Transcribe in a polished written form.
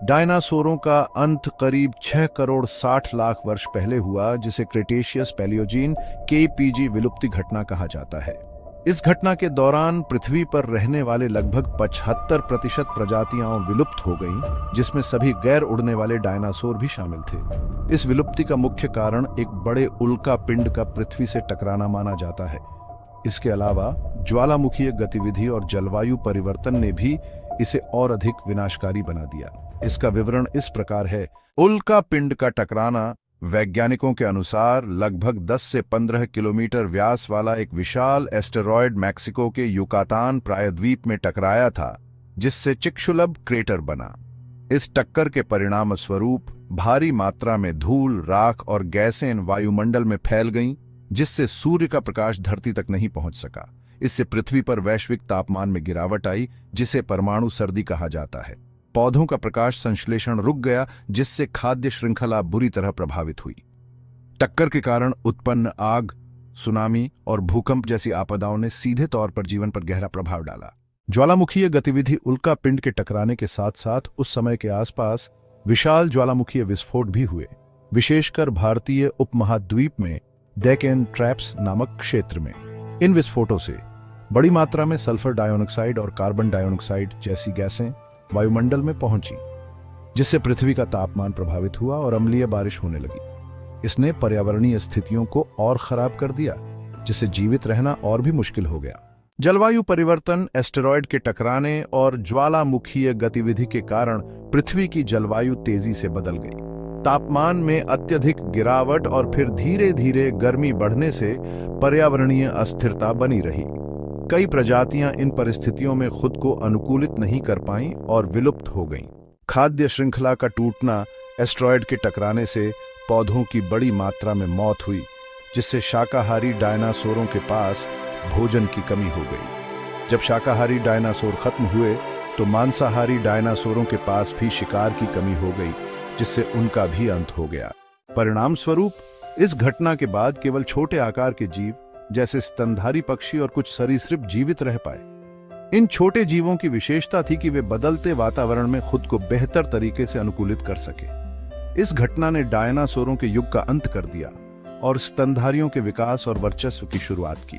डायनासोरों का अंत करीब 6 करोड़ 60 लाख वर्ष पहले हुआ, जिसे क्रेटेशियस पैलियोजीन KPG विलुप्ति घटना कहा जाता है। इस घटना के दौरान पृथ्वी पर रहने वाले लगभग 75% प्रजातियां विलुप्त हो गईं, जिसमें सभी गैर उड़ने वाले डायनासोर भी शामिल थे। इस विलुप्ति का मुख्य कारण एक बड़े उल्का पिंड का पृथ्वी से टकराना माना जाता है। इसके अलावा ज्वालामुखीय गतिविधि और जलवायु परिवर्तन ने भी इसे और अधिक विनाशकारी बना दिया। इसका विवरण इस प्रकार है। उल्का पिंड का टकराना वैज्ञानिकों के अनुसार लगभग 10 से 15 किलोमीटर व्यास वाला एक विशाल एस्टेरॉयड मैक्सिको के युकातान प्रायद्वीप में टकराया था, जिससे चिक्शुलब क्रेटर बना। इस टक्कर के परिणाम स्वरूप भारी मात्रा में धूल, राख और गैसें वायुमंडल में फैल गईं, जिससे सूर्य का प्रकाश धरती तक नहीं पहुंच सका। इससे पृथ्वी पर वैश्विक तापमान में गिरावट आई, जिसे परमाणु सर्दी कहा जाता है। पौधों का प्रकाश संश्लेषण रुक गया, जिससे खाद्य श्रृंखला बुरी तरह प्रभावित हुई। टक्कर के कारण उत्पन्न आग, सुनामी और भूकंप जैसी आपदाओं ने सीधे तौर पर जीवन पर गहरा प्रभाव डाला। ज्वालामुखीय गतिविधि उल्का पिंड के टकराने के साथ साथ उस समय के आसपास विशाल ज्वालामुखीय विस्फोट भी हुए, विशेषकर भारतीय उपमहाद्वीप में डेक्कन ट्रैप्स नामक क्षेत्र में। इन विस्फोटों से बड़ी मात्रा में सल्फर डाइऑक्साइड और कार्बन डाइऑक्साइड जैसी गैसें वायुमंडल में पहुंची, जिससे पृथ्वी का तापमान प्रभावित हुआ और अम्लीय बारिश होने लगी। इसने पर्यावरणीय स्थितियों को और खराब कर दिया, जिससे जीवित रहना और भी मुश्किल हो गया। जलवायु परिवर्तन, एस्टेरॉयड के टकराने और ज्वालामुखीय गतिविधि के कारण पृथ्वी की जलवायु तेजी से बदल गई। तापमान में अत्यधिक गिरावट और फिर धीरे धीरे गर्मी बढ़ने से पर्यावरणीय अस्थिरता बनी रही। कई प्रजातियां इन परिस्थितियों में खुद को अनुकूलित नहीं कर पाईं और विलुप्त हो गईं। खाद्य श्रृंखला का टूटना, एस्टेरॉयड के टकराने से पौधों की बड़ी मात्रा में मौत हुई, जिससे शाकाहारी डायनासोरों के पास भोजन की कमी हो गई। जब शाकाहारी डायनासोर खत्म हुए तो मांसाहारी डायनासोरों के पास भी शिकार की कमी हो गई, जिससे उनका भी अंत हो गया। परिणाम स्वरूप इस घटना के बाद केवल छोटे आकार के जीव जैसे स्तनधारी पक्षी और कुछ सरीसृप जीवित रह पाए। इन छोटे जीवों की विशेषता थी कि वे बदलते वातावरण में खुद को बेहतर तरीके से अनुकूलित कर सके। इस घटना ने डायनासोरों के युग का अंत कर दिया और स्तनधारियों के विकास और वर्चस्व की शुरुआत की।